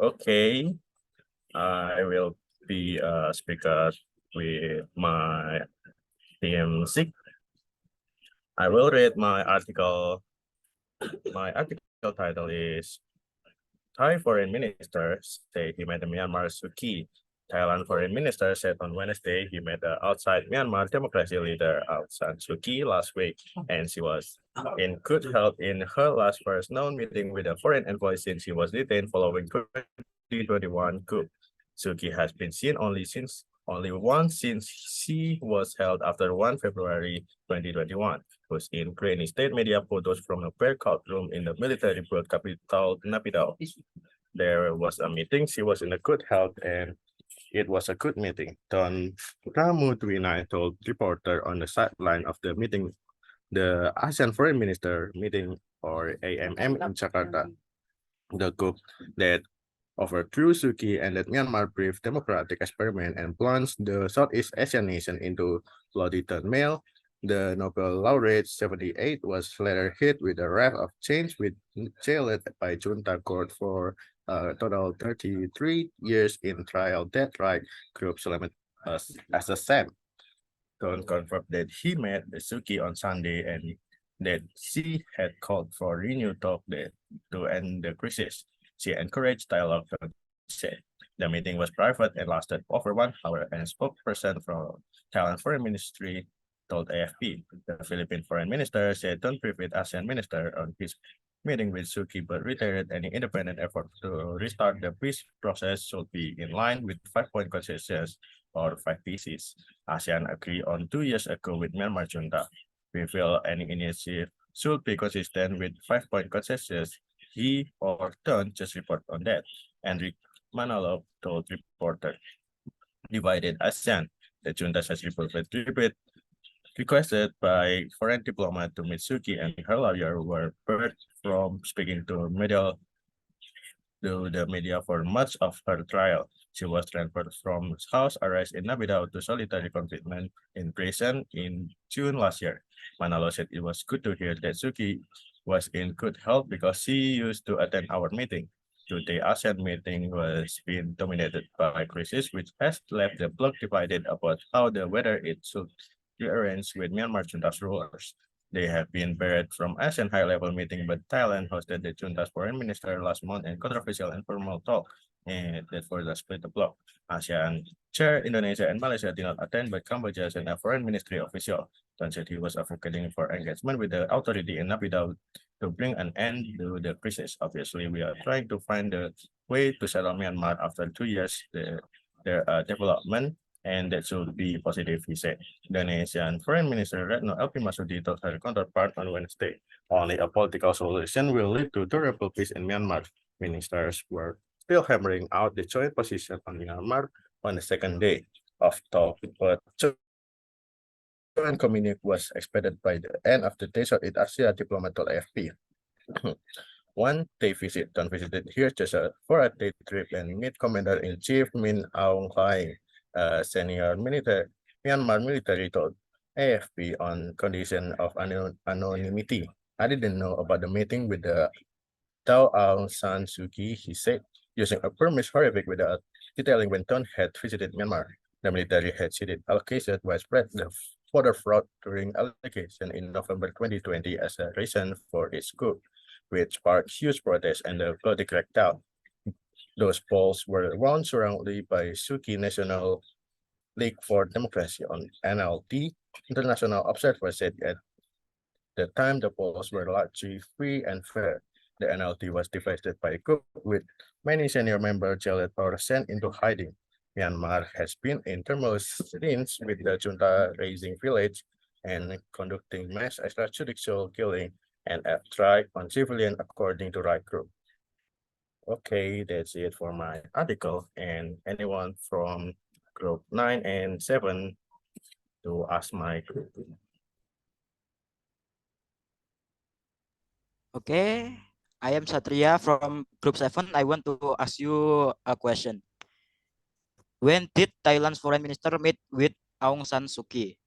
Okay, I will be a speaker with my team SIG. I will read my article. My article title is Thai Foreign Minister say he met the Myanmar Suki. Thailand Foreign Minister said on Wednesday he met the outside Myanmar democracy leader Aung San Suu Kyi last week, and she was in good health in her last first known meeting with a foreign envoy since she was detained following 2021 coup. Suu Kyi has been seen only once since she was held after 1 February 2021, was in Ukrainian state media photos from a breakout room in the military broad capital Naypyidaw. There was a meeting, she was in a good health, and it was a good meeting. Don Pramudwinai told reporter on the sideline of the meeting, the ASEAN Foreign Minister meeting, or AMM in Jakarta. The coup that overthrew Suu Kyi ended Myanmar's brief democratic experiment and plunged the Southeast Asian nation into bloody turmoil. The Nobel laureate 78 was later hit with a wrath of change, with jailed by junta court for a total 33 years in trial. Death right group Selamat as a Sam. Don confirmed that he met Suu Kyi on Sunday and that she had called for renewed talk to end the crisis. She encouraged dialogue. The meeting was private and lasted over 1 hour, and a spokesperson from Thailand Foreign Ministry told AFP. The Philippine Foreign Minister said don't brief with ASEAN Minister on his meeting with Suu Kyi, but reiterated any independent effort to restart the peace process should be in line with 5-point consensus or 5 pieces. ASEAN agreed on 2 years ago with Myanmar junta. We feel any initiative should be consistent with 5-point consensus. He or don't just report on that. Enrique Manalo told reporter, divided ASEAN. The junta has requested by foreign diplomat to meet Suu Kyi and her lawyer were barred from speaking to the media for much of her trial. She was transferred from house arrest in Naypyidaw to solitary confinement in prison in June last year. Manalo said it was good to hear that Suu Kyi was in good health because she used to attend our meeting. Today, ASEAN meeting was being dominated by crisis, which has left the bloc divided about whether it should be arranged with Myanmar junta's rulers. They have been barred from ASEAN high-level meeting, but Thailand hosted the junta's foreign minister last month in controversial informal talk and that further split the bloc. ASEAN chair Indonesia and Malaysia did not attend, but Cambodia sent a foreign ministry official. Tan said he was advocating for engagement with the authority in Naypyidaw to bring an end to the crisis. Obviously, we are trying to find a way to settle Myanmar after 2 years their development, and that should be positive, he said. Indonesian Foreign Minister Retno Elvi Masudi told her counterpart on Wednesday, only a political solution will lead to durable peace in Myanmar. Ministers were still hammering out the joint position on Myanmar on the second day of talk, but joint communique was expected by the end of the day, so it Asia diplomat told AFP. One day visit, Don visited here just for a day trip and meet Commander-in-Chief Min Aung Hlaing, senior Myanmar military told AFP on condition of anonymity. I didn't know about the meeting with the Tao Aung San Suu Kyi, he said, using a permit horrific without detailing when Don had visited Myanmar. The military had cited allocated widespread the voter fraud during allocation in November 2020 as a reason for its coup, which sparked huge protests and the bloody crackdown. Those polls were won surroundingly by Suu Kyi National League for Democracy on NLD. International observers said at the time the polls were largely free and fair. The NLD was devastated by a coup with many senior members jailed or sent into hiding. Myanmar has been in turmoil since, with the junta raising village and conducting mass extrajudicial killing and strike on civilians, according to right group. Okay, that's it for my article. And anyone from group 9 and 7 to ask my group. Okay, I am Satria from Group 7. I want to ask you a question. When did Thailand's foreign minister meet with Aung San Suu Kyi?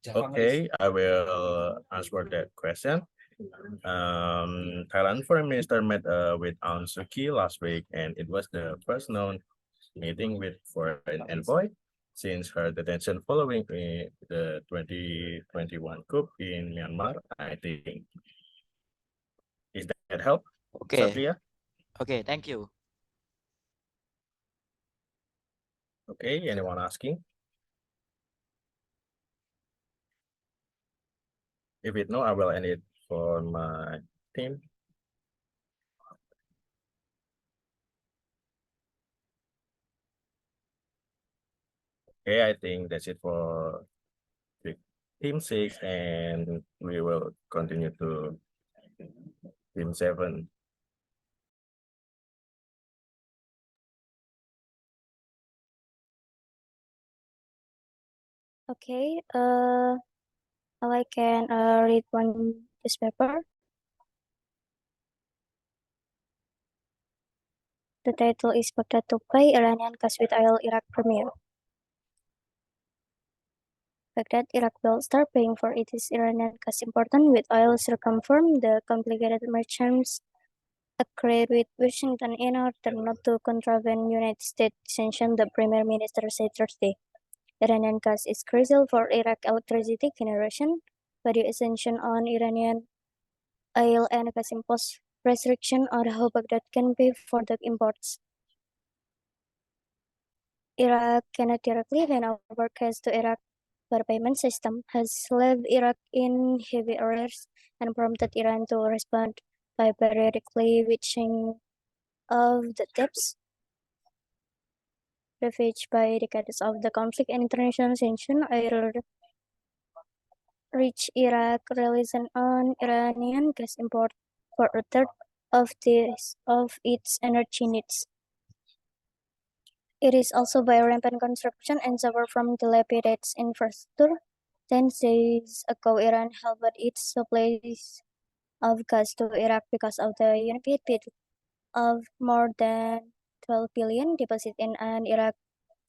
Okay, I will answer that question. Thailand Foreign Minister met with Aung Suu Kyi last week, and it was the first known meeting with foreign envoy since her detention following the 2021 coup in Myanmar. I think. Is that help, Okay, Satria? okay, thank you. Okay, anyone asking? If it no, I will end it for my team. Okay, I think that's it for team 6, and we will continue to team 7. Okay, I can read one newspaper. The title is Baghdad to Play, Iranian Cash with Oil Iraq Premier. Baghdad, Iraq will start paying for its Iranian gas important with oil circumvent the complicated merchants agreed with Washington in order not to contravene United States sanctions, the Premier Minister said Thursday. Iranian gas is crucial for Iraq electricity generation, but the sanction on Iranian oil and gas impose restriction on how Baghdad can pay for the imports. Iraq cannot directly hand over cash to Iraq, but payment system has left Iraq in heavy arrears and prompted Iran to respond by periodically witching of the debts ravaged by decades of the conflict and international sanctions. Oil rich Iraq relies on Iranian gas import for a third of its energy needs. It is also by rampant construction and suffer from dilapidated infrastructure. 10 days ago, Iran halved its supplies of gas to Iraq because of the unpaid bid of more than 12 billion deposit in an Iraq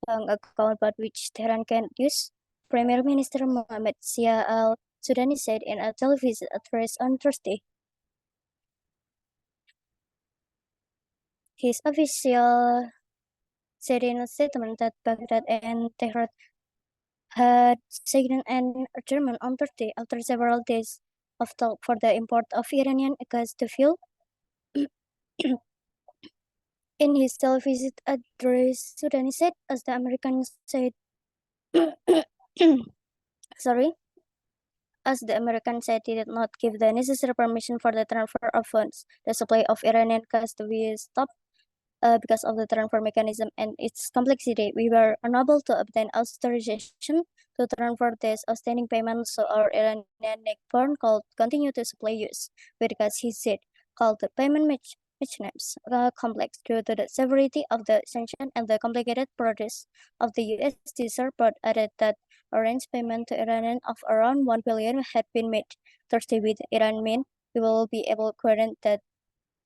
bank account, but which Tehran can't use. Premier Minister Mohammed Shia al-Sudani said in a television address on Thursday. His official said in a statement that Baghdad and Tehran had signed an agreement on Thursday after several days of talk for the import of Iranian gas to fuel. In his television address, Sudani said, as the American said, sorry, as the American said he did not give the necessary permission for the transfer of funds, the supply of Iranian gas to be stopped because of the transfer mechanism and its complexity. We were unable to obtain authorization to transfer this outstanding payments, so our Iranian neighbor could continue to supply us with gas, he said, called the payment mechanisms complex due to the severity of the sanction and the complicated process of the U.S. teaser, but added that arranged payment to Iran of around 1 billion had been made. Thursday with Iran mean we will be able to guarantee that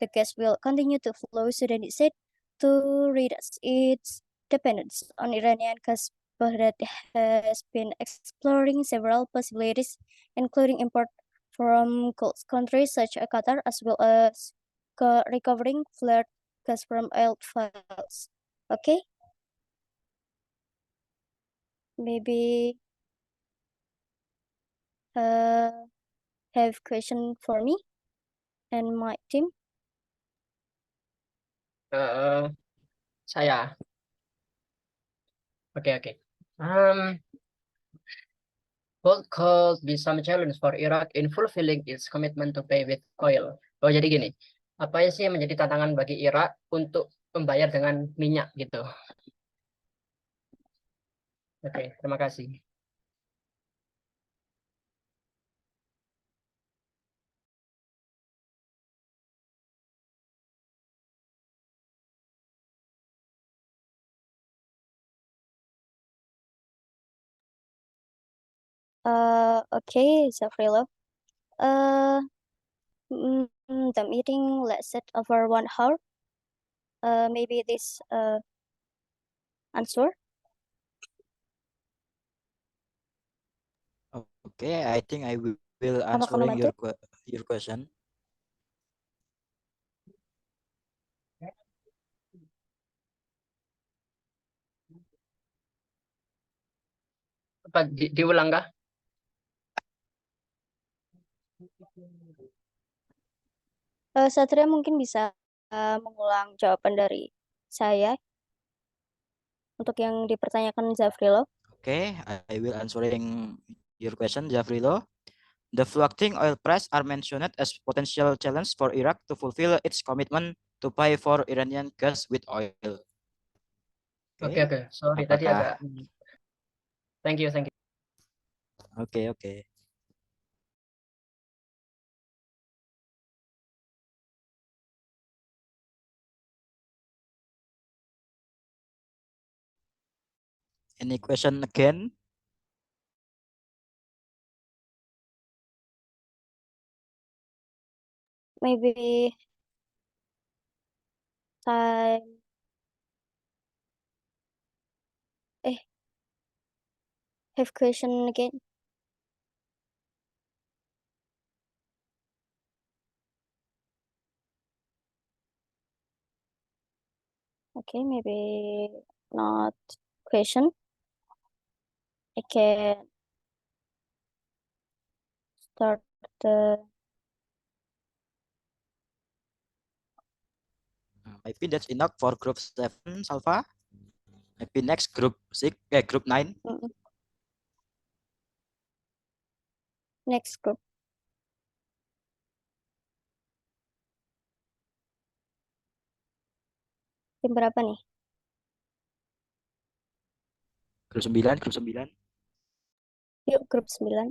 the gas will continue to flow, Sudani said, to reduce its dependence on Iranian gas. Baghdad has been exploring several possibilities, including import from Gulf countries such as Qatar, as well as recovering flared gas from oil fields. Okay, maybe have question for me and my team. Saya. Oke. What could be some challenge for Iraq in fulfilling its commitment to pay with oil? Oh, jadi gini, apa sih yang menjadi tantangan bagi Irak untuk membayar dengan minyak gitu? Oke, terima kasih. Okay, Zafrilo. The meeting lasted over 1 hour. Maybe this answer. Okay, I think I will Apakah answering your membantu? your question. Apa diulang kah? Satria mungkin bisa mengulang jawaban dari saya untuk yang dipertanyakan Zafrilo. Okay, I will answering your question, Jafrilo. The fluctuating oil price are mentioned as potential challenge for Iraq to fulfill its commitment to pay for Iranian gas with oil. Oke, sorry tadi Apakah- agak. Thank you. Okay. Any question again? Maybe time. Have question again. Okay, maybe not question. I can start the Maybe that's enough for group 7, Salva. Maybe next group 6, group 9. next group. Tim berapa nih? Grup 9. Yuk, grup 9.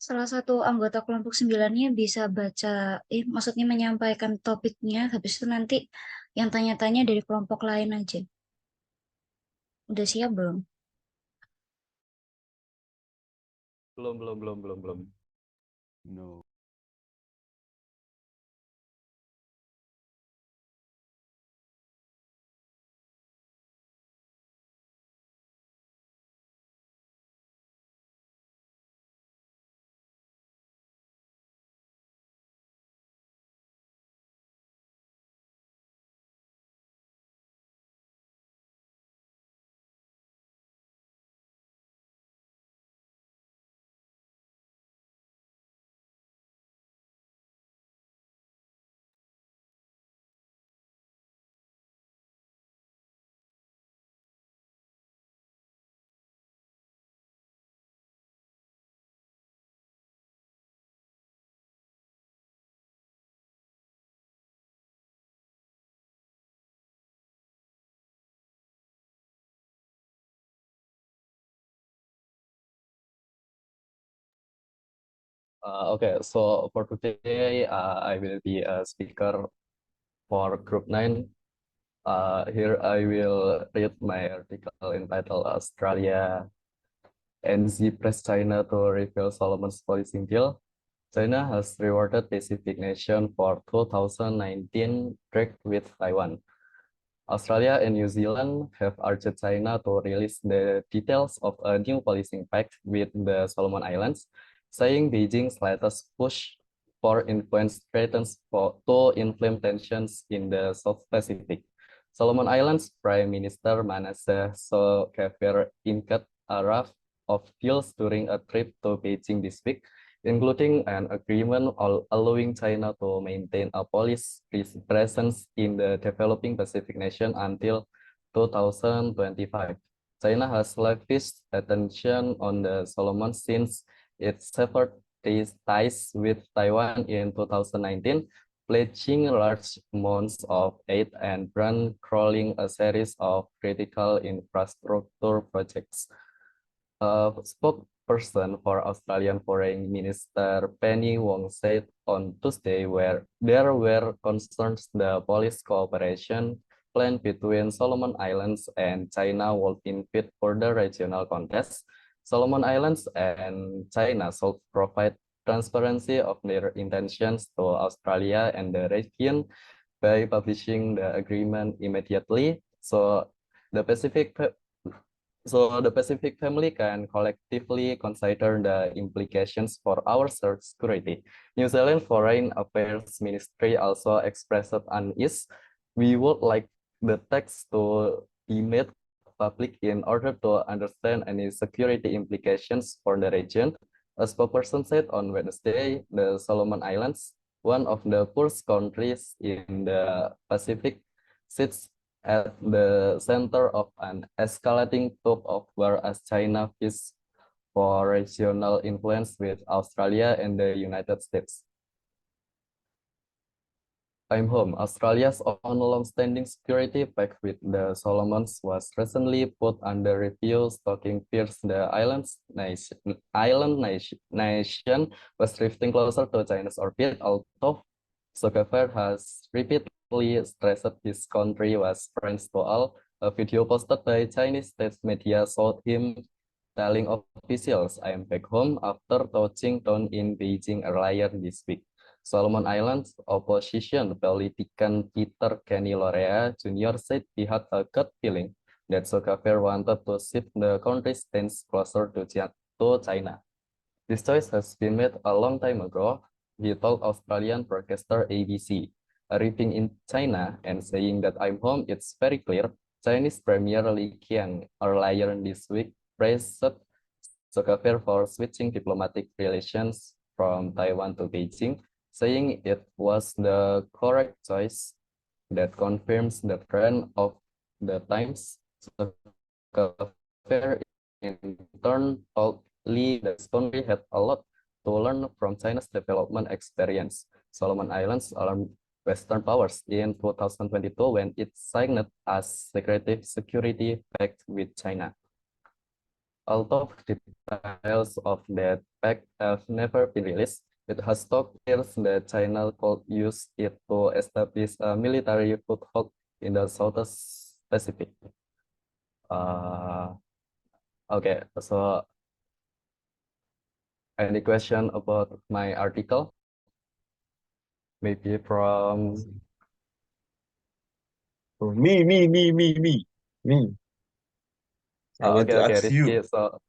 Salah satu anggota kelompok 9-nya bisa baca, maksudnya menyampaikan topiknya, habis itu nanti yang tanya-tanya dari kelompok lain aja. Udah siap belum? Belum. No. Okay, so for today, I will be a speaker for Group 9. Here I will read my article entitled Australia NZ press China to reveal Solomon's policing deal. China has rewarded Pacific nation for 2019 trade with Taiwan. Australia and New Zealand have urged China to release the details of a new policing pact with the Solomon Islands, saying Beijing's latest push for influence threatens to inflame tensions in the South Pacific. Solomon Islands Prime Minister Manasseh Sogavare inked a raft of deals during a trip to Beijing this week, including an agreement allowing China to maintain a police presence in the developing Pacific nation until 2025. China has lavished attention on the Solomons since it severed ties with Taiwan in 2019, pledging large amounts of aid and crawling a series of critical infrastructure projects. Spokesperson for Australian Foreign Minister Penny Wong said on Tuesday where there were concerns the police cooperation plan between Solomon Islands and China would impede further regional contests. Solomon Islands and China should provide transparency of their intentions to Australia and the region by publishing the agreement immediately. So the Pacific family can collectively consider the implications for our security. New Zealand Foreign Affairs Ministry also expressed unease. We would like the text to be made public in order to understand any security implications for the region. As spokesperson said on Wednesday, the Solomon Islands, one of the poorest countries in the Pacific, sits at the center of an escalating tug of war as China fights for regional influence with Australia and the United States. I'm home. Australia's own long-standing security pact with the Solomons was recently put under review, stalking fears the island nation was drifting closer to China's orbit, although Zuckerberg has repeatedly stressed his country was friends to all. A video posted by Chinese state media showed him telling officials, "I am back home," after touching down in Beijing earlier this week. Solomon Islands opposition politician Peter Kenny Lorea Jr. said he had a gut feeling that Zuckerberg wanted to shift the country's stance closer to China. This choice has been made a long time ago, he told Australian broadcaster ABC. Arriving in China and saying that I'm home, it's very clear. Chinese Premier Li Qiang earlier this week praised Zuckerberg for switching diplomatic relations from Taiwan to Beijing, saying it was the correct choice that confirms the trend of the times. Zuckerberg in turn told Li that his country had a lot to learn from China's development experience. Solomon Islands alarmed Western powers in 2022 when it signed a security pact with China. Although details of that pact have never been released, it has talked fears that China could use it to establish a military foothold in the South Pacific. Okay, so any question about my article? Maybe from Oh, me. I want to ask you. Rizky. So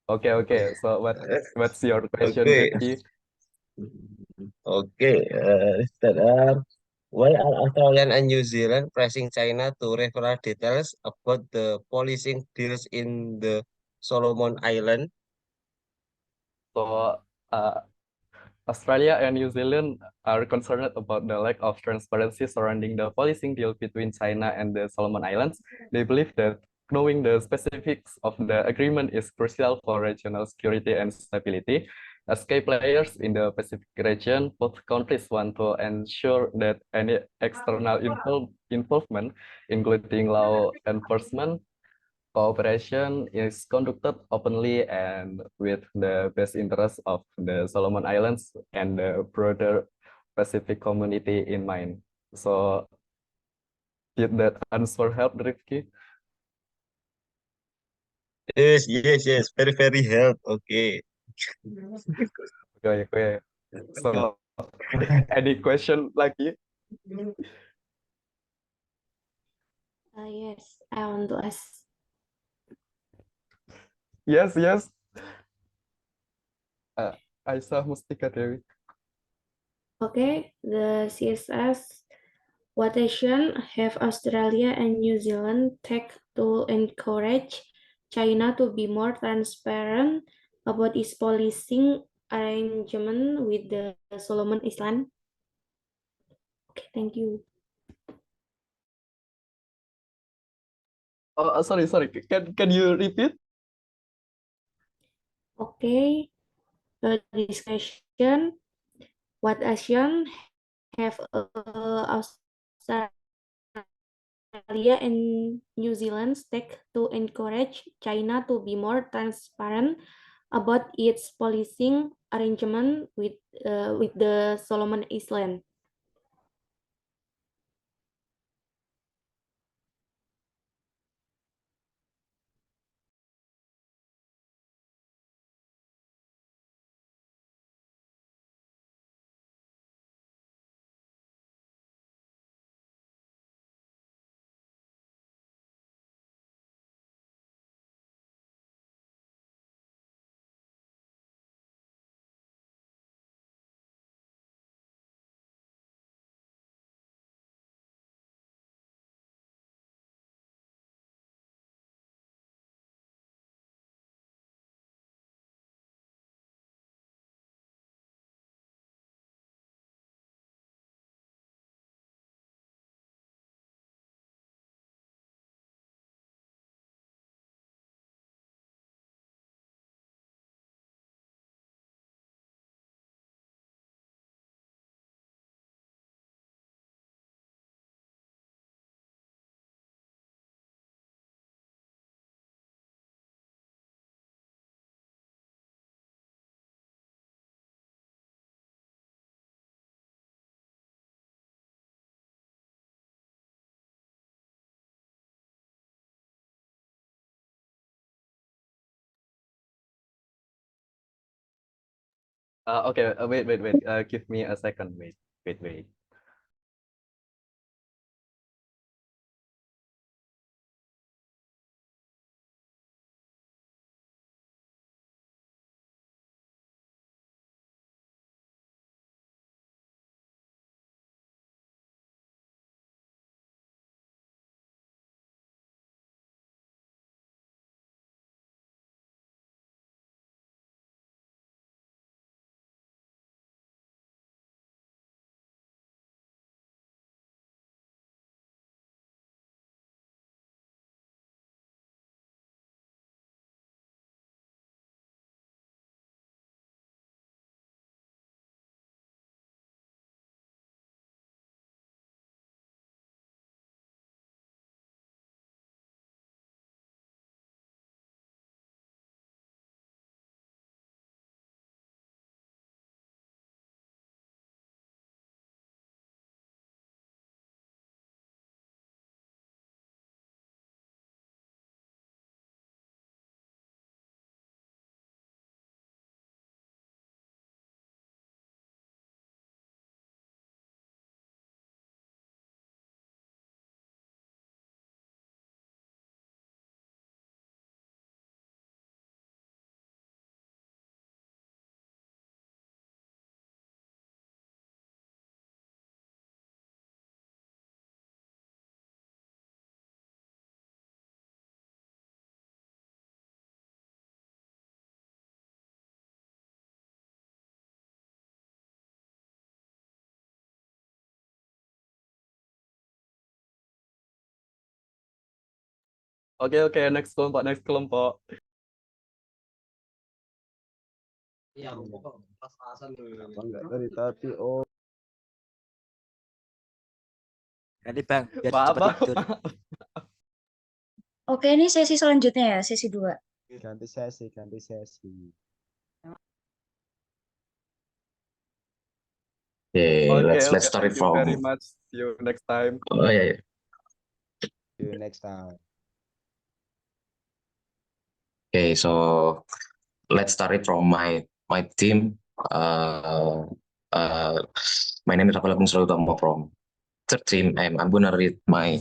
So what's your question, Okay. Rizky? Okay. That are why are Australia and New Zealand pressing China to reveal details about the policing deals in the Solomon Island? So Australia and New Zealand are concerned about the lack of transparency surrounding the policing deal between China and the Solomon Islands. They believe that knowing the specifics of the agreement is crucial for regional security and stability. As key players in the Pacific region, both countries want to ensure that any external involvement, including law enforcement, cooperation is conducted openly and with the best interest of the Solomon Islands and the broader Pacific community in mind. So did that answer help, Rifki? Yes. Very help. Okay. Okay. So any question lagi? Yes, I want to ask. Yes. Aisyah Mustika Dewi. Okay, the CSS. What action have Australia and New Zealand take to encourage China to be more transparent about its policing arrangement with the Solomon Islands? Okay, thank you. Oh, sorry. Can you repeat? Okay, this question. What action have Australia and New Zealand take to encourage China to be more transparent about its policing arrangement with the Solomon Islands? Okay, wait. Give me a second. Wait. Oke, next kelompok. Nanti Bang, biar Maaf, cepat tidur. Oke, ini sesi selanjutnya ya, sesi 2. Ganti sesi. Okay, let's start it thank you very from. much. See you next time. Oh yeah. See you next time. Okay, so let's start it from my team. My name is Rafael Agung Selautama from third team, and I'm gonna read my.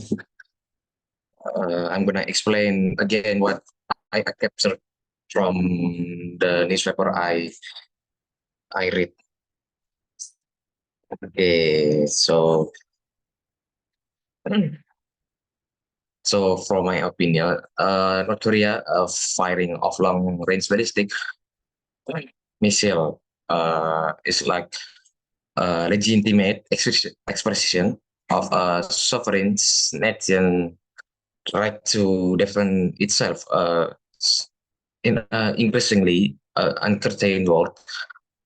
I'm gonna explain again what I captured from the newspaper I read. Okay, so from my opinion, North Korea firing of long-range ballistic missile is like a legitimate expression of a sovereign nation right to defend itself in an increasingly uncertain world.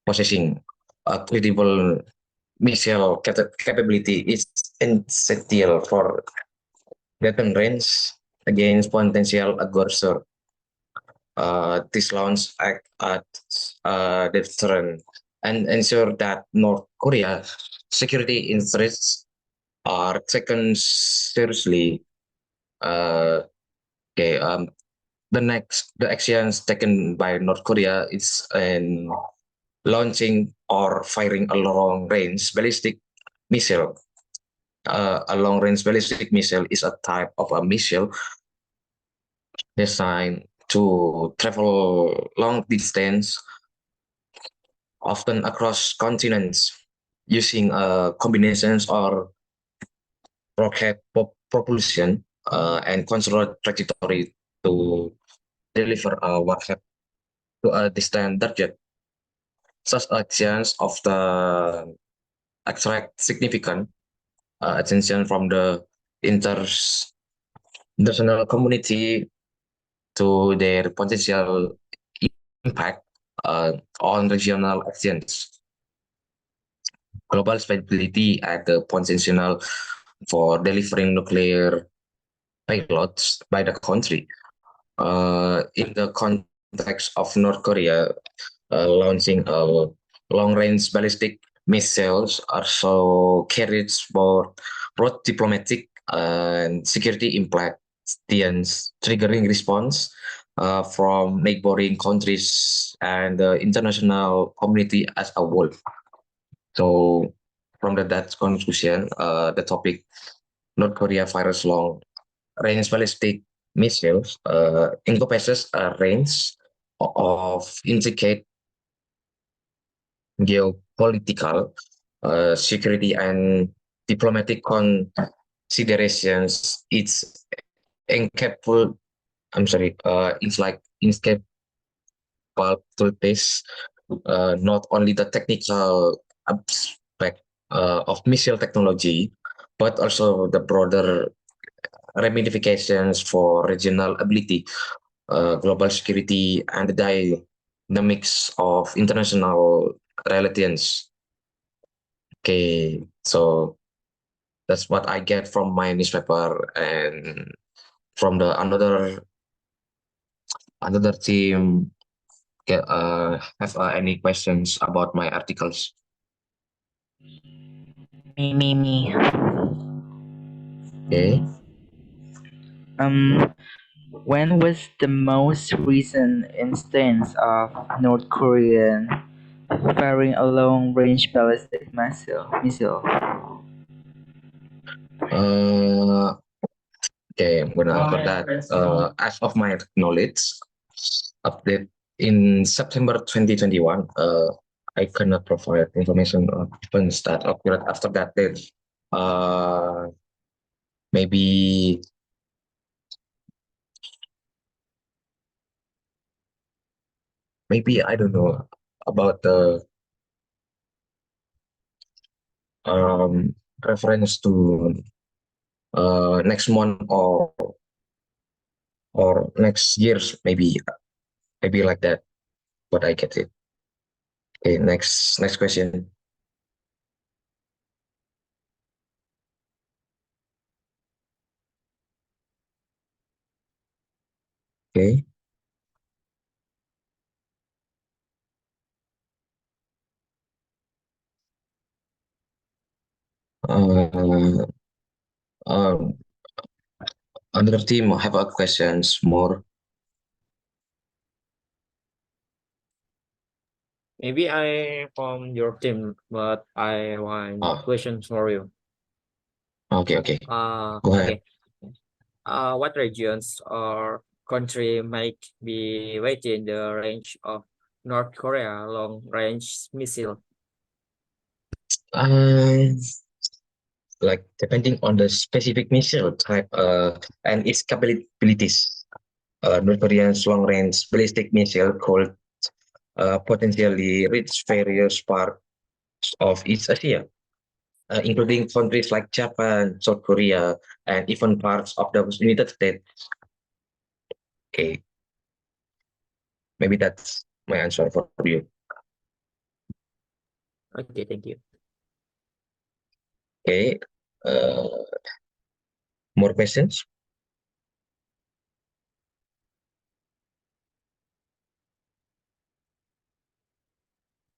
Possessing a credible missile capability is essential for weapon range against potential aggressor. This launch act as a deterrent and ensure that North Korea security interests are taken seriously. The actions taken by North Korea is in launching or firing a long-range ballistic missile. A long-range ballistic missile is a type of a missile designed to travel long distance, often across continents, using combinations or rocket propulsion and controlled trajectory to deliver a warhead to a distant target. Such actions often attract significant attention from the international community to their potential impact on regional actions. Global stability and the potential for delivering nuclear payloads by the country. In the context of North Korea launching a long-range ballistic missiles also carries both diplomatic and security implications, triggering response from neighboring countries and the international community as a whole. So from that conclusion, the topic North Korea fires long range ballistic missiles encompasses a range of intricate geopolitical, security, and diplomatic considerations. It's incapable. I'm sorry. It's like incapable to test not only the technical aspect of missile technology, but also the broader ramifications for regional ability, global security, and the dynamics of international relations. Okay, so that's what I get from my newspaper, and from the another team have any questions about my articles? Me. Okay. When was the most recent instance of North Korean firing a long-range ballistic missile? Okay, I'm gonna answer that. As of my knowledge, update in September 2021. I cannot provide information on events that occurred after that date. Maybe I don't know about the reference to next month or next years, maybe like that. But I get it. Okay, next question. Okay. Another team have a questions more. Maybe I from your team, but I want questions for you. Okay. Go ahead. Okay. What regions or country might be within the range of North Korea long-range missile? Like depending on the specific missile type and its capabilities. North Korea's long-range ballistic missile could potentially reach various parts of East Asia, including countries like Japan, South Korea, and even parts of the United States. Okay, maybe that's my answer for you. Okay, thank you. Okay, more questions?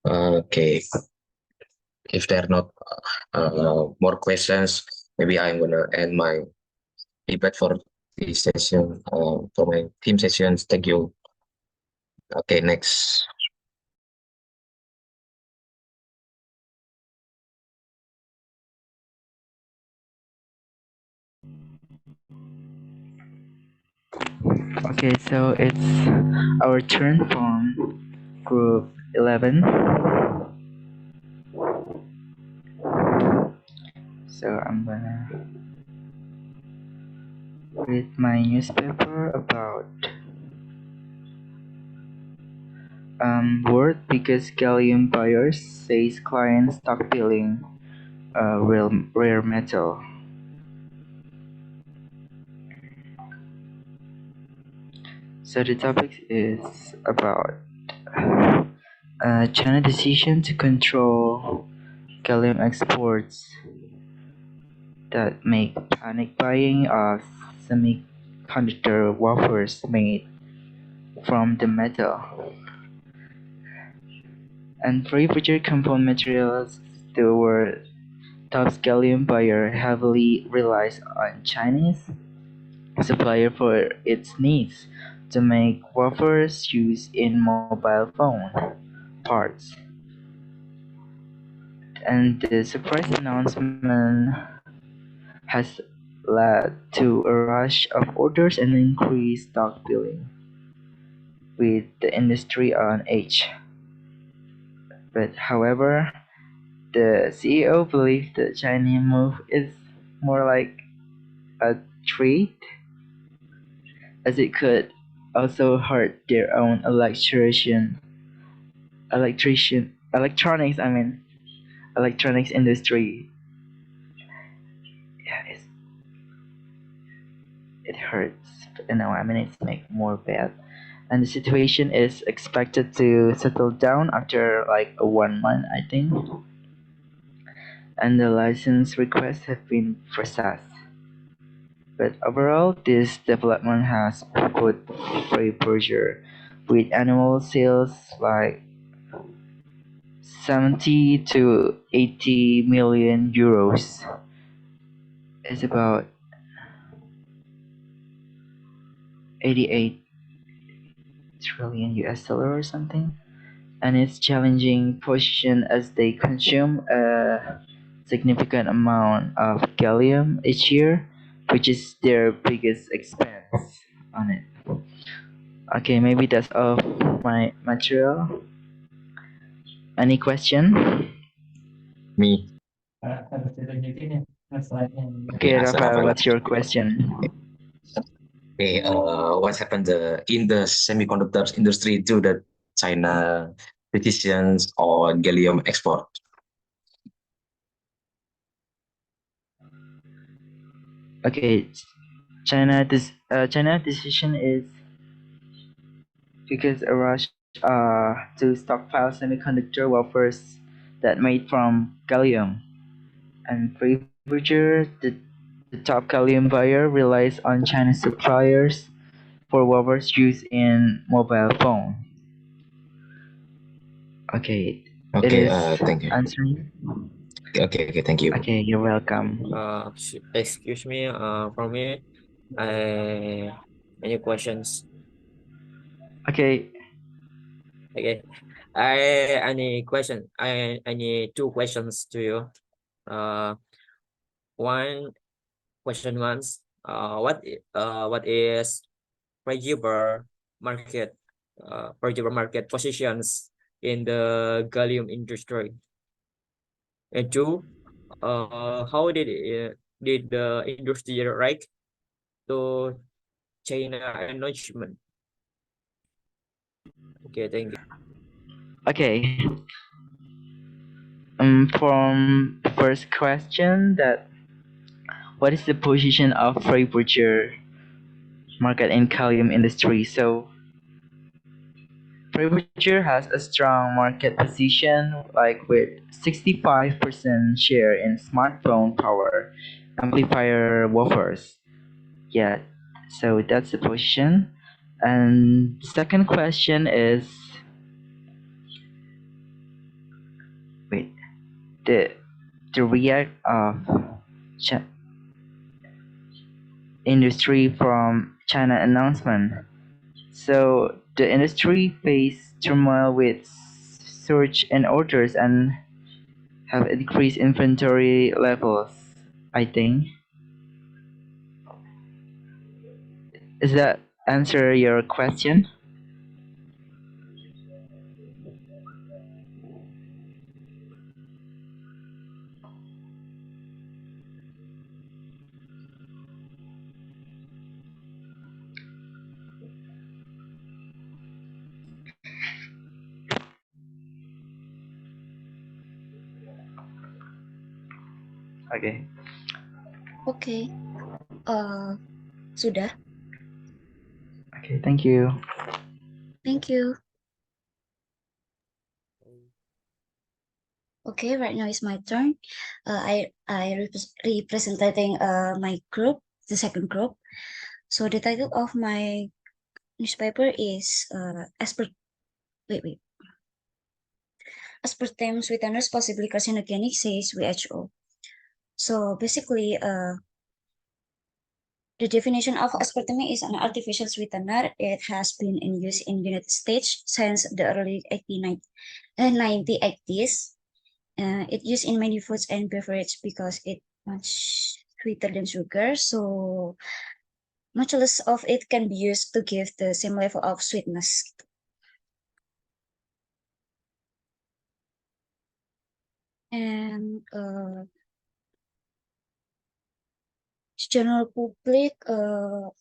Okay, if there are not more questions, maybe I'm gonna end my debate for this session, for my team sessions. Thank you. Okay, next. Okay, so it's our turn from group 11. So I'm gonna read my newspaper about world biggest gallium buyers says clients stockpiling rare metal. So the topic is about China decision to control gallium exports that make panic buying of semiconductor wafers made from the metal. And for future component materials, the world's top gallium buyer heavily relies on Chinese supplier for its needs to make wafers used in mobile phone parts. And the surprise announcement has led to a rush of orders and increased stock billing, with the industry on edge. But however, the CEO believes the Chinese move is more like a treat, as it could also hurt their own electronics industry. Yeah, it hurts. It's make more bad. And the situation is expected to settle down after like 1 month, I think. And the license requests have been processed. But overall, this development has put free pressure, with annual sales like 70 to 80 million euros. It's about 88 trillion US dollar or something. And its challenging position as they consume a significant amount of gallium each year, which is their biggest expense on it. Okay, maybe that's all my material. Any question? Me. Okay, Yeah, so Rafael, Rafael. what's your question? Okay, what happened in the semiconductor industry due to China decisions on gallium export? Okay, China decision is because a rush to stockpile semiconductor wafers that made from gallium, and Freebridger, the top gallium buyer, relies on Chinese suppliers for wafers used in mobile phone. Okay, it Okay, is thank you. answering. Okay, thank you. Okay, you're welcome. Excuse me, for me, any questions? Okay, Okay, any question? I need two questions to you. One question once. What is Freebridger market positions in the gallium industry? And two, how did the industry react to China announcement? Okay, thank you. okay. From first question, that what is the position of Freebridger market in gallium industry? So Freebridger has a strong market position, like with 65% share in smartphone power amplifier wafers. Yeah, so that's the position. And second question is, wait, the react of industry from China announcement. So the industry faced turmoil with surge in orders and have increased inventory levels, I think. Does that answer your question? Okay. Oke, sudah. Okay, thank you. Thank you. Okay, right now is my turn. Representing my group, the second group. So the title of my newspaper is aspartame sweeteners possibly carcinogenic, says WHO. So basically, The definition of aspartame is an artificial sweetener. It has been in use in United States since the early 1980s. It used in many foods and beverages because it's much sweeter than sugar. So much less of it can be used to give the same level of sweetness. And general public, WHO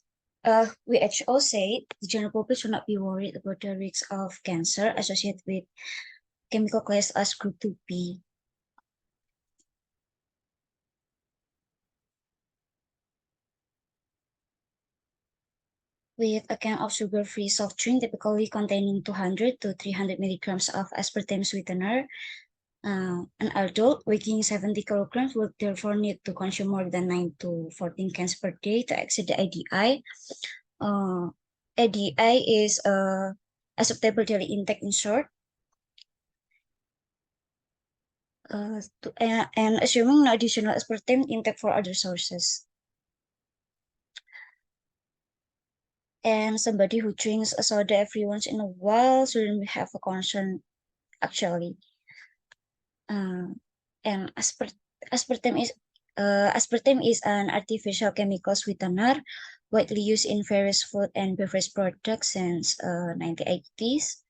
said the general public should not be worried about the risks of cancer associated with chemical class as group 2B. With a can of sugar-free soft drink typically containing 200 to 300 milligrams of aspartame sweetener, an adult weighing 70 kilograms would therefore need to consume more than 9 to 14 cans per day to exceed the ADI. ADI is acceptable daily intake in short. And assuming no additional aspartame intake for other sources. And somebody who drinks a soda every once in a while shouldn't have a concern, actually. And aspartame is an artificial chemical sweetener widely used in various food and beverage products since 1980s.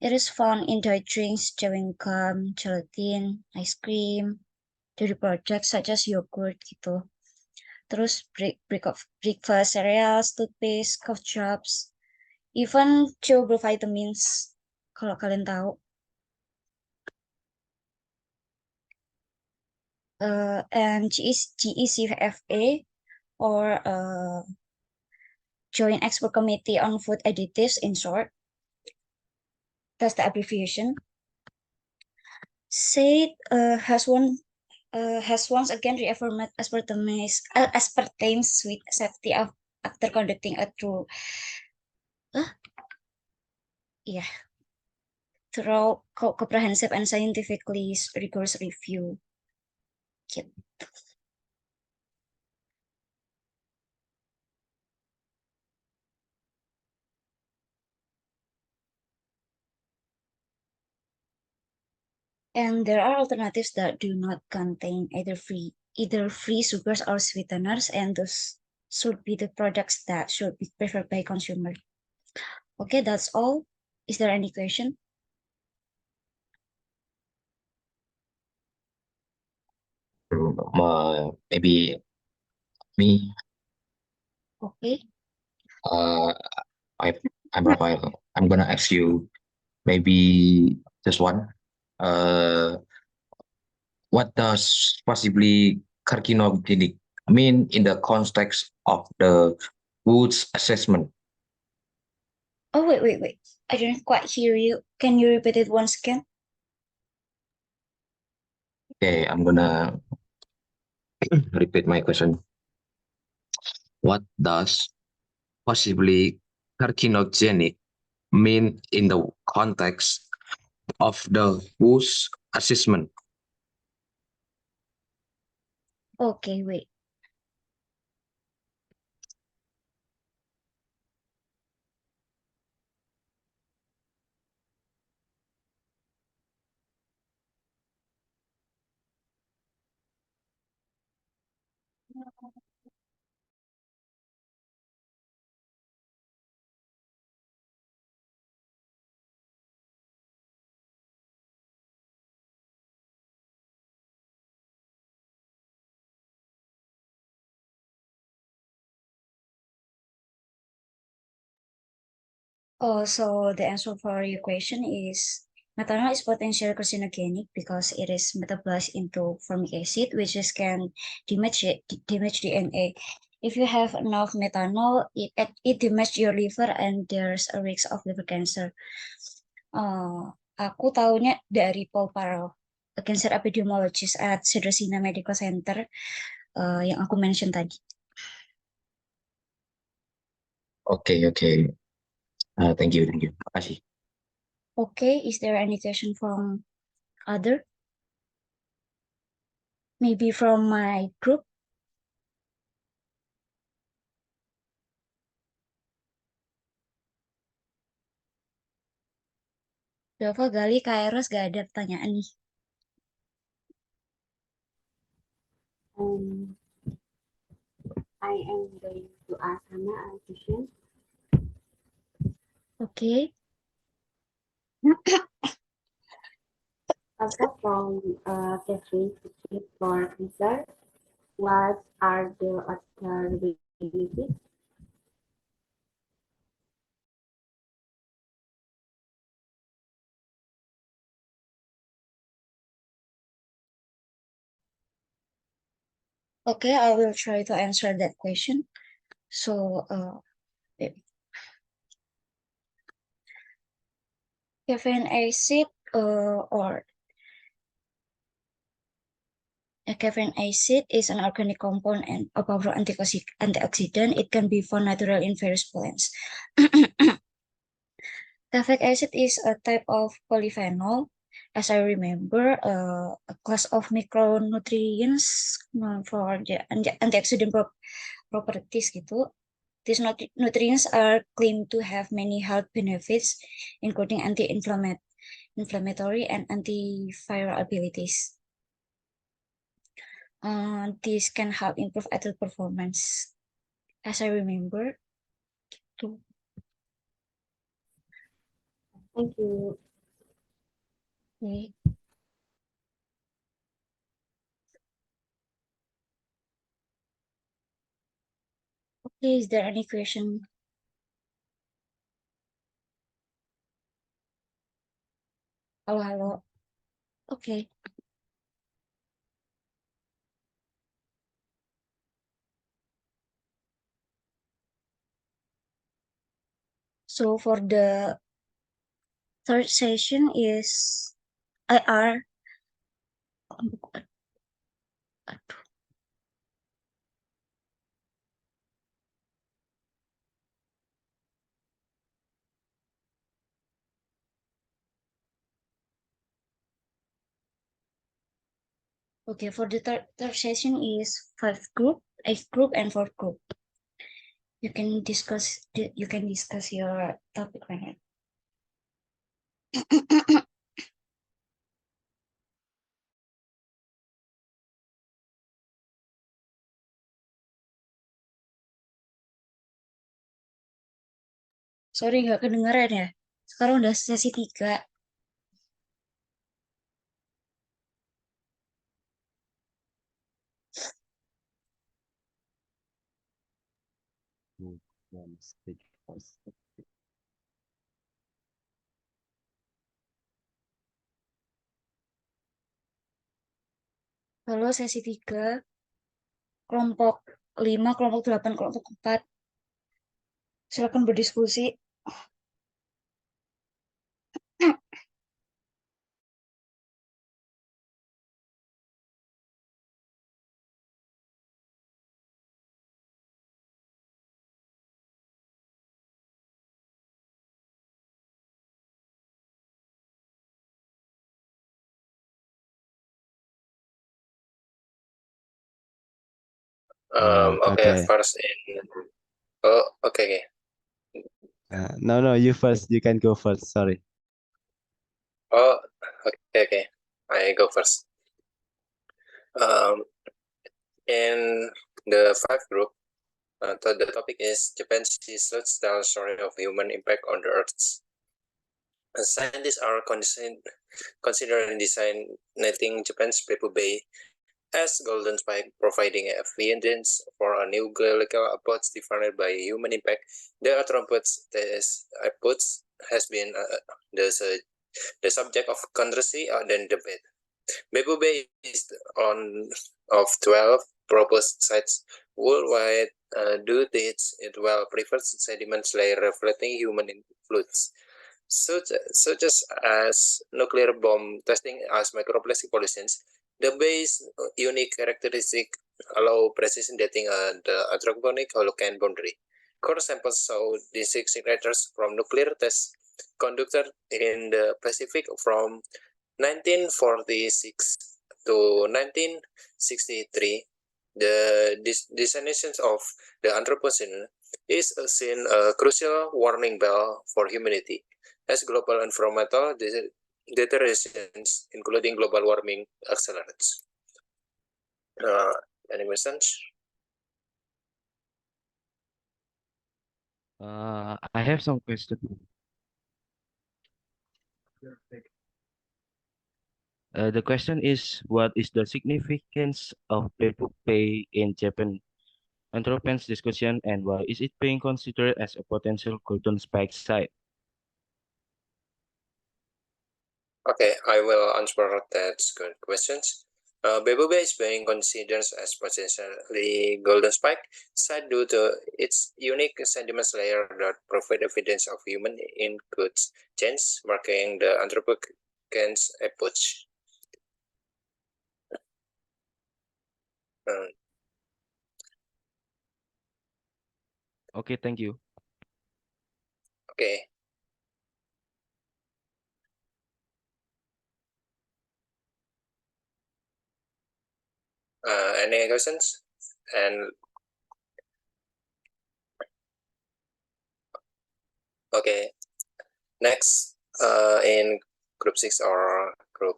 It is found in diet drinks, chewing gum, gelatin, ice cream, dairy products such as yogurt gitu. Terus breakfast cereals, toothpaste, cough drops, even chewable vitamins kalau kalian tahu. And GECFA or Joint Expert Committee on Food Additives in short, that's the abbreviation, said has once again reaffirmed aspartame's sweet safety after conducting a thorough, comprehensive and scientifically rigorous review. Gitu. And there are alternatives that do not contain either free sugars or sweeteners, and those should be the products that should be preferred by consumer. Okay, that's all. Is there any question? Maybe me. Okay. I'm Rafael. I'm gonna ask you maybe just one. What does possibly carcinogenic mean in the context of the Woods assessment? Oh, wait. I didn't quite hear you. Can you repeat it once again? Okay, I'm gonna repeat my question. What does possibly carcinogenic mean in the context of the Woods assessment? Okay, wait. Oh, so the answer for your question is methanol is potentially carcinogenic because it is metabolized into formic acid, which is can damage DNA. If you have enough methanol, it damages your liver and there's a risk of liver cancer. Aku tahunya dari Paul Farrell, a cancer epidemiologist at Cedars-Sinai Medical Center, yang aku mention tadi. Okay. Thank you. Makasih. Okay, is there any question from other? Maybe from my group? Dava, Gali, Kairos gak ada pertanyaan nih. I am going to ask Hannah a question. Oke. Also from Catherine for answer. What are the other benefits? Okay, I will try to answer that question. So, caffeine acid or a caffeine acid is an organic compound and a powerful antioxidant. It can be found naturally in various plants. Caffeic acid is a type of polyphenol, as I remember, a class of micronutrients known for the antioxidant properties gitu. These nutrients are claimed to have many health benefits, including anti-inflammatory and antiviral abilities. This can help improve athlete performance, as I remember. Thank you. Okay. Okay, is there any question? Halo, halo. Okay. So for the third session is IR. Okay, for the third session is 5 group, 8 group, and 4 group. You can discuss your topic right now. Sorry, nggak kedengaran ya. Sekarang udah sesi 3. Halo, sesi 3. Kelompok 5, kelompok 8, kelompok 4. Silakan berdiskusi. Okay, Okay. first in. Oh, okay. No, you first. You can go first. Sorry. Oh, okay. I go first. In the 5 group, the topic is Japan's large-scale story of human impact on the Earth. Scientists are considering designating Japan's Beppu Bay as golden spike, providing evidence for a new geological approach defined by human impact. The attributes approach has been the subject of controversy and debate. Beppu Bay is one of 12 proposed sites worldwide due to its well-preserved sediment layer reflecting human influence, such as nuclear bomb testing as microplastic pollutions. The bay's unique characteristic allow precision dating the anthropogenic Holocene boundary. Core samples show the 6 signatures from nuclear tests conducted in the Pacific from 1946 to 1963. The designations of the Anthropocene is seen a crucial warning bell for humanity. as global environmental deteriorations, including global warming, accelerates. Any questions? I have some question. The question is, what is the significance of Playbook Pay in Japan Anthropen's discussion, and why is it being considered as a potential golden spike site? Okay, I will answer that good questions. Bebube is being considered as potentially golden spike site due to its unique sediment layer that provide evidence of human in good chains, marking the Anthropogene's epoch. Okay, thank you. Okay. Any questions? And okay, next in group 6 or group.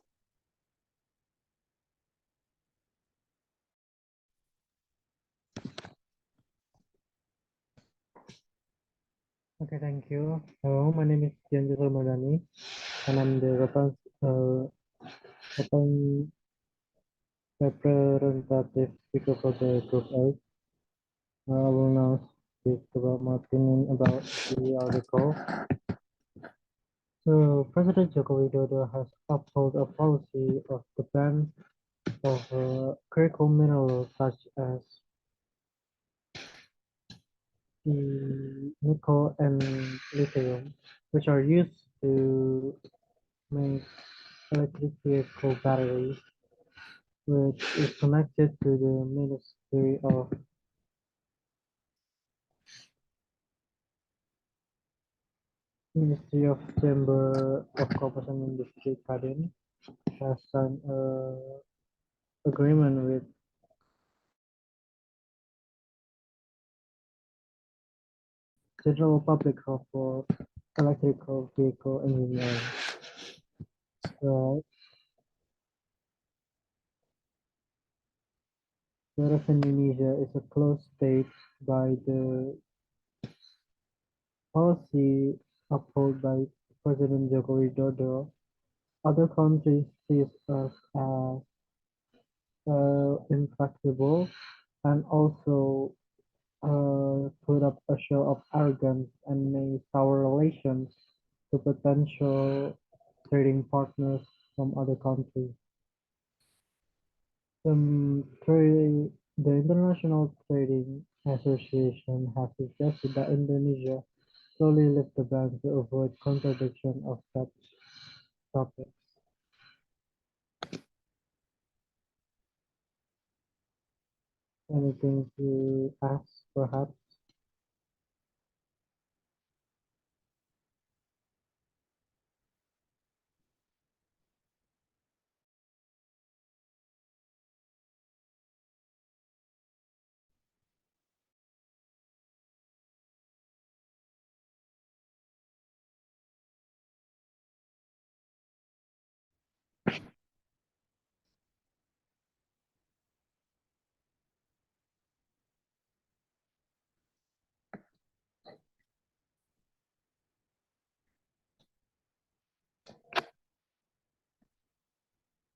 Okay, thank you. Hello, my name is Dianjur Ramadhani, and I'm the representative speaker for the group 8. I will now speak about my opinion about the article. So, President Joko Widodo has upheld a policy of the ban of critical minerals such as the nickel and lithium, which are used to make electric vehicle batteries, which is connected to the Ministry of Chamber of Commerce and Industry, Kadin, has signed a agreement with General Public for electrical vehicle engineering. Whereas Indonesia is a closed state by the policy upheld by President Joko Widodo, other countries see us as inflexible and also put up a show of arrogance and may sour relations to potential trading partners from other countries. The International Trading Association has suggested that Indonesia slowly lift the ban to avoid contradiction of such topics. Anything to ask, perhaps?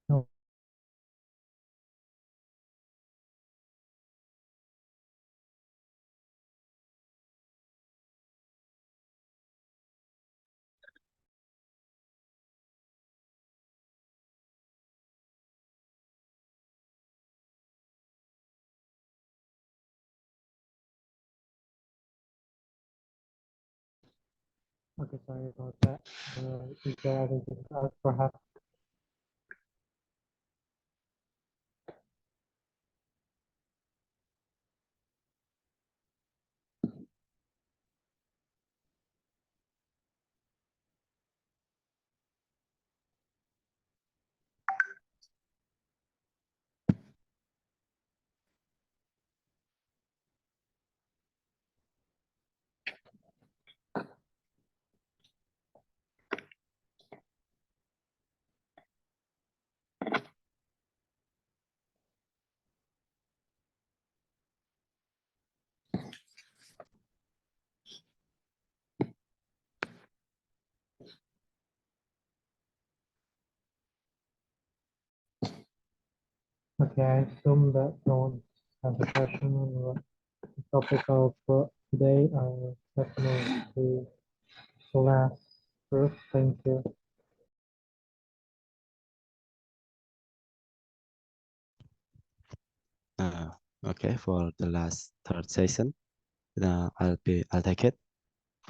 No. Okay, sorry about that. Is there anything to ask, perhaps? Okay, I assume that no one has a question on the topic of today. Let's move to the last group. Thank you. Okay, for the last third session, I'll take it.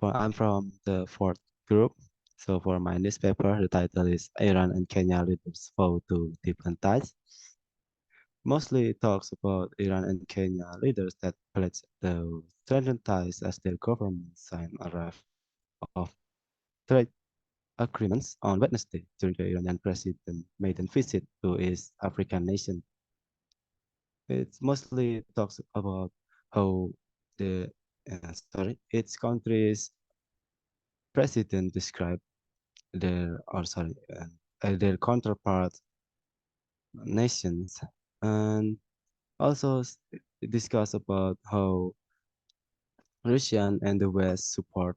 I'm from the fourth group. So for my newspaper, the title is Iran and Kenya leaders vow to deepen ties. Mostly it talks about Iran and Kenya leaders that pledge to strengthen ties as their governments sign a raft of trade agreements on Wednesday during the Iranian president maiden visit to East African nation. It mostly talks about how its country's president described their counterpart nations, and also discuss about how Russia and the West support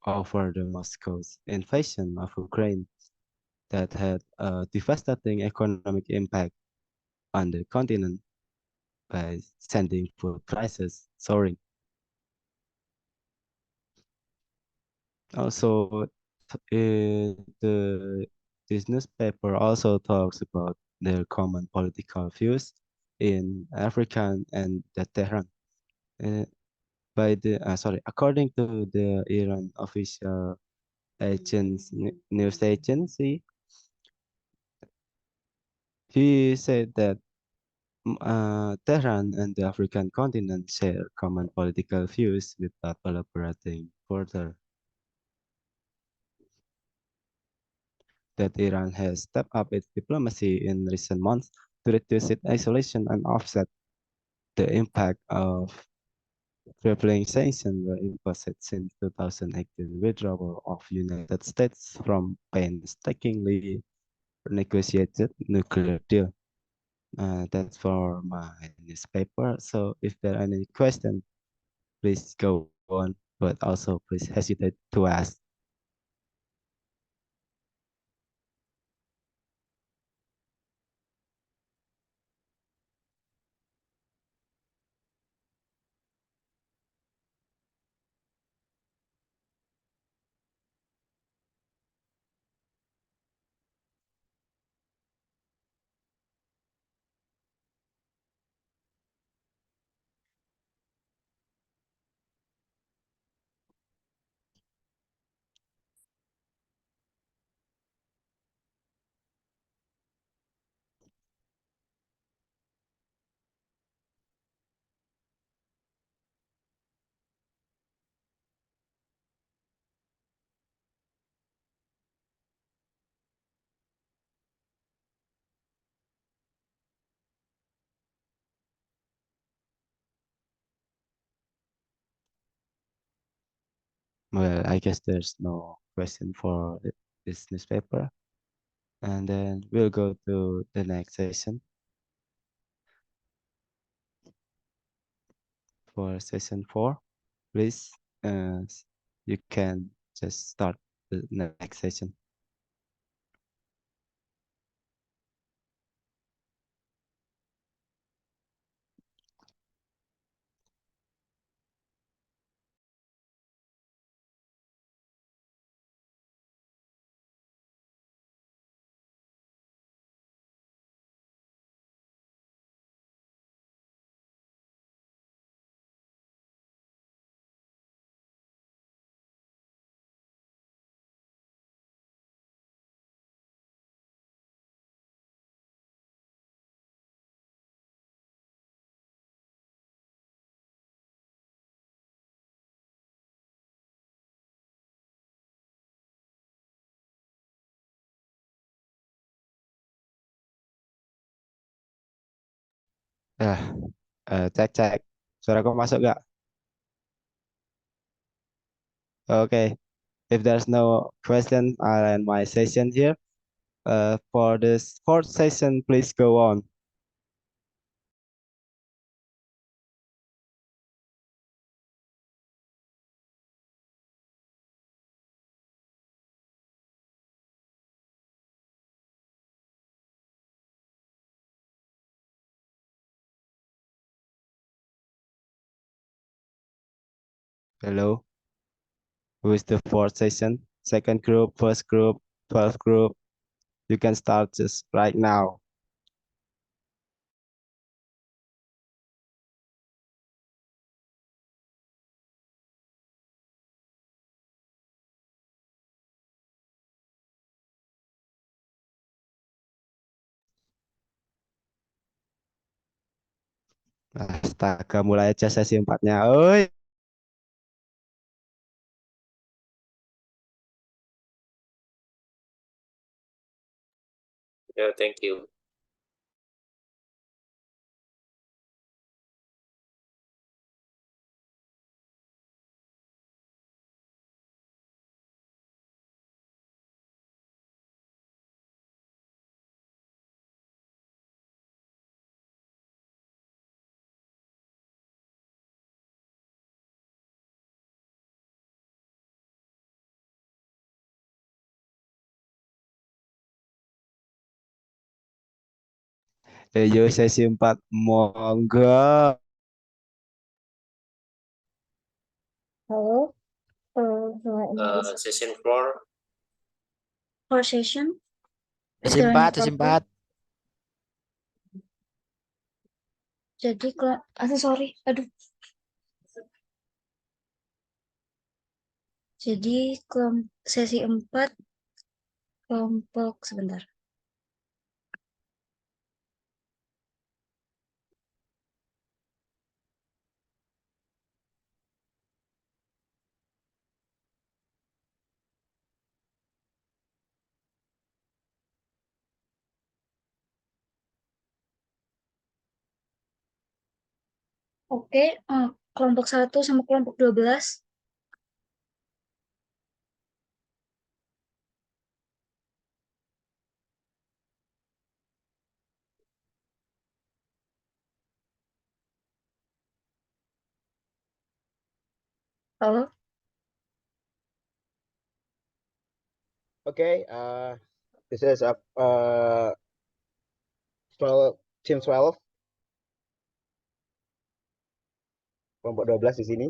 over the Moscow's invasion of Ukraine that had a devastating economic impact on the continent by sending food prices soaring. Also, this newspaper also talks about their common political views in African and the Tehran. Uh, according to the Iran official news agency, he said that Tehran and the African continent share common political views without elaborating further. That Iran has stepped up its diplomacy in recent months to reduce its isolation and offset the impact of crippling sanctions were imposed since 2018 withdrawal of United States from painstakingly negotiated nuclear deal. That's for my newspaper. So if there are any questions, please go on, but also please hesitate to ask. Well, I guess there's no question for this newspaper. And then we'll go to the next session. For session 4, please, you can just start the next session. Ah, cek. Suaraku masuk gak? Okay. If there's no question, I'll end my session here. For this fourth session, please go on. Hello. Who is the fourth session? Second group, first group, 12th group. You can start just right now. Astaga, mulai aja sesi 4-nya. Oi. Yeah, thank you. Yo sesi 4. Monggo. Halo, ini Session 4. for session. Is Sesi there any 4, sesi problem? 4. Jadi, sorry, aduh. Jadi, sesi 4, kelompok, sebentar. Oke, kelompok 1 sama kelompok 12. Halo, Okay, this is 12, team 12, kelompok 12 di sini.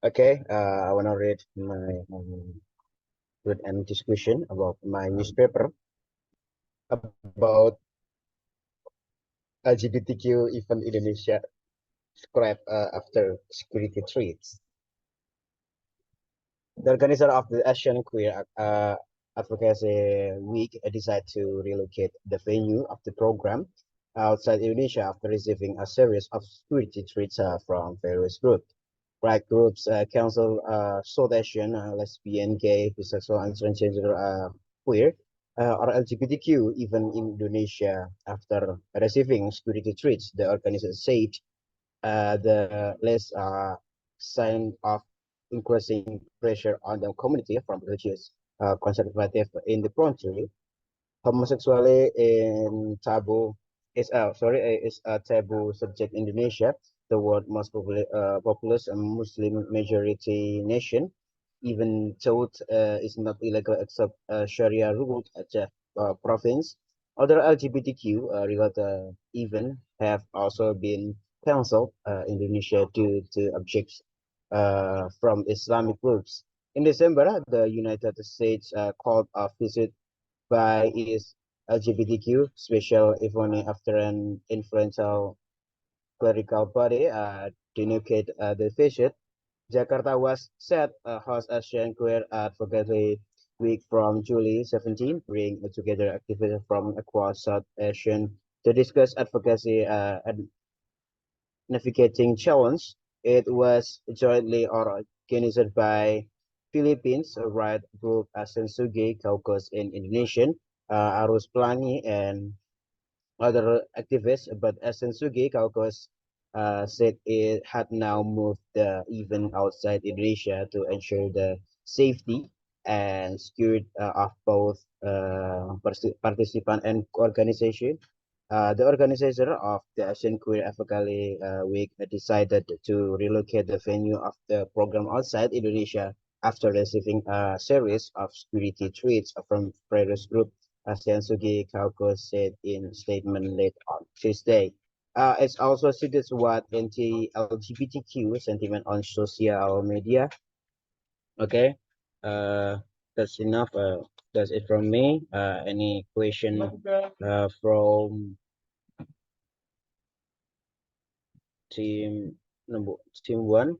Okay, I want to read my read and discussion about my newspaper about LGBTQ event Indonesia described after security threats. The organizer of the Asian Queer Advocacy Week decided to relocate the venue of the program outside Indonesia after receiving a series of security threats from various groups. Right groups, council, South Asian, lesbian, gay, bisexual, and transgender queer, or LGBTQ, even in Indonesia. After receiving security threats, the organizer said the list sign of increasing pressure on the community from religious conservative in the country. Homosexuality in taboo is a taboo subject in Indonesia, the world most populous and Muslim majority nation. Even though is not illegal except Sharia ruled province. Other LGBTQ related events have also been cancelled Indonesia due to objections from Islamic groups. In December, the United States called a visit by its LGBTQ special event after an influential clerical body denunciate the visit. Jakarta was set host Asian Queer Advocacy Week from July 17, bringing together activists from across South Asian to discuss advocacy and navigating challenge. It was jointly organized by Philippines right group Sensugi Caucus in Indonesian, Arus Pelangi, and other activists, but Sensugi Caucus said it had now moved the event outside Indonesia to ensure the safety and security of both participant and organization. The organizer of the Asian Queer Advocacy Week decided to relocate the venue of the program outside Indonesia after receiving a series of security threats from various groups, as Sugi Caucus said in a statement late on Tuesday. It's also cited what anti-LGBTQ sentiment on social media. Okay, that's enough. That's it from me. Any question from team number team one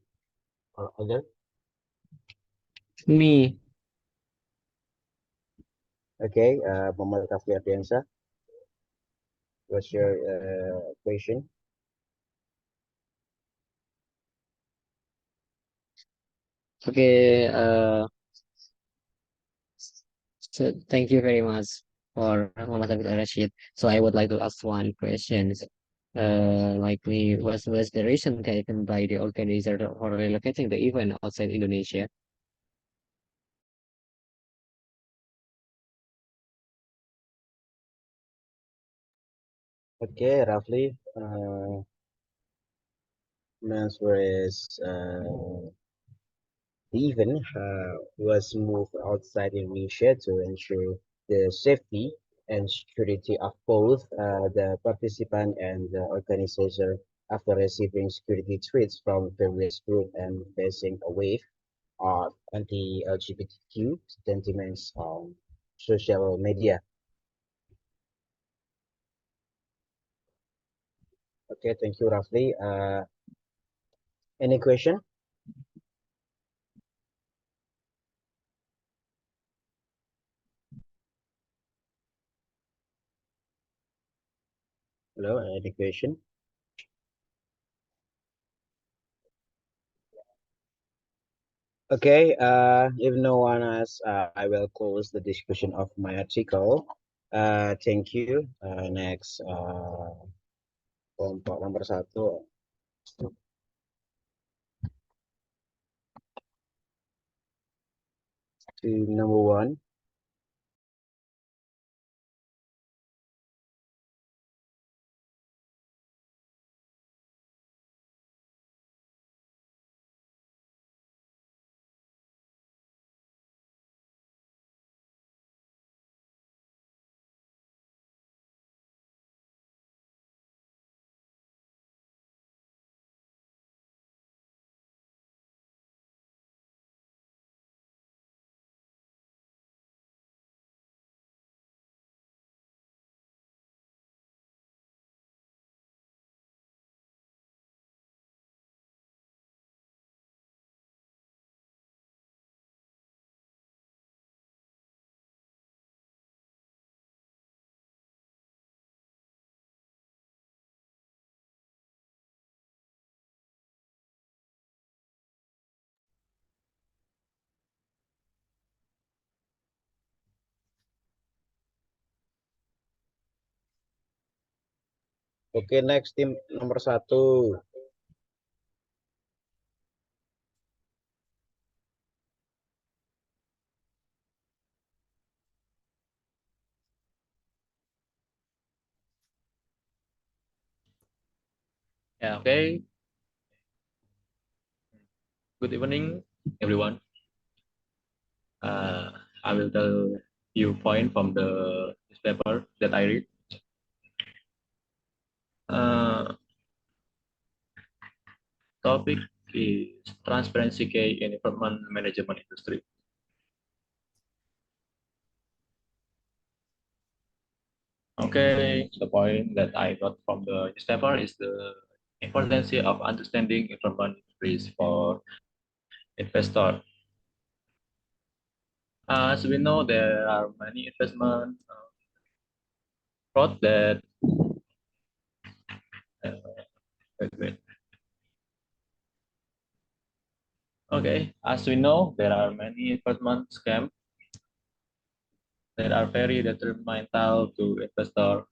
or other? Me. Okay, Muhammad Kaffi Ardiansa, what's your question? Okay. So thank you very much for Muhammad Abdul Rashid. So I would like to ask one question. Likely was the reason taken by the organizer for relocating the event outside Indonesia? Okay, roughly. Answer is the event was moved outside Indonesia to ensure the safety and security of both the participant and the organizer after receiving security threats from various groups and facing a wave of anti-LGBTQ sentiments on social media. Okay, thank you, Rafli. Any question? Hello, any question? Okay, if no one has, I will close the discussion of my article. Thank you. Next, kelompok nomor 1. Team number 1. Oke, next tim nomor 1. Yeah, okay. Good evening, everyone. I will tell you point from the newspaper that I read. Topic is transparency key in investment management industry. Okay, the point that I got from the newspaper is the importance of understanding investment risk for investor. As we know, there are many investment fraud that wait. Okay, as we know, there are many investment scams that are very detrimental to investor.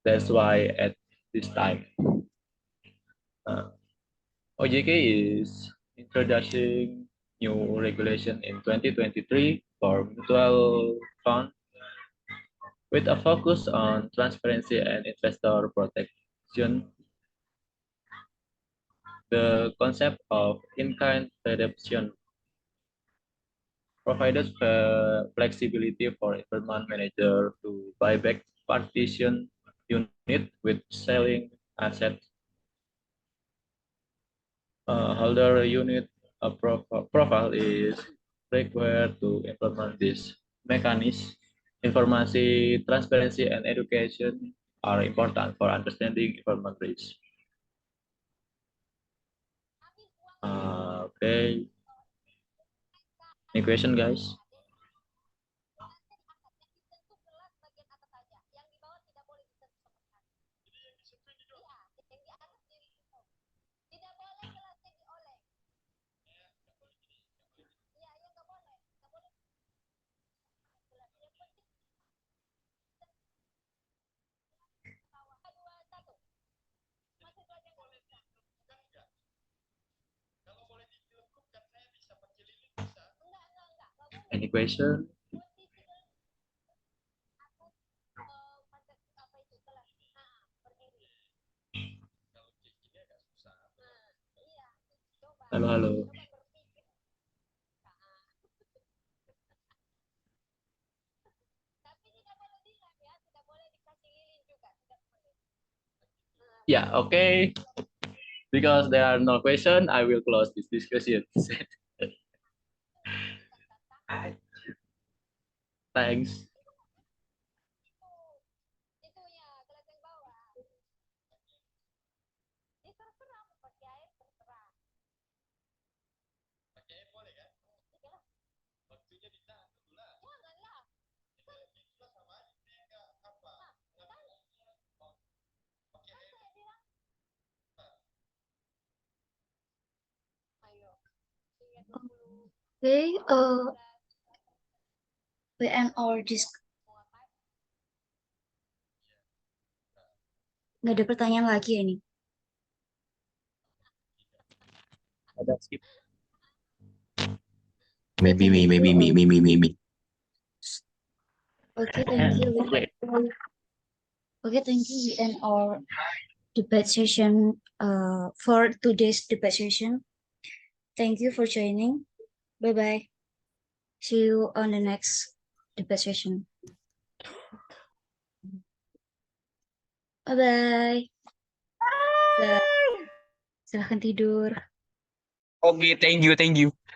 That's why at this time, OJK is introducing new regulation in 2023 for mutual fund with a focus on transparency and investor protection. The concept of in-kind redemption provided flexibility for investment manager to buy back partition unit with selling asset holder unit profile is required to implement this mechanism. Informasi, transparency, and education are important for understanding information risk. Okay. Any question, guys? Any question? Halo, halo. Yeah, okay. Because there are no question, I will close this discussion. Thanks. Okay, we end our nggak ada pertanyaan lagi ya ini. Ada skip. Maybe me. Okay, thank you. Okay, thank you. We end our debate session for today's debate session. Thank you for joining. Bye bye. See you on the next debate session. Bye bye. Silahkan tidur. Okay, thank you.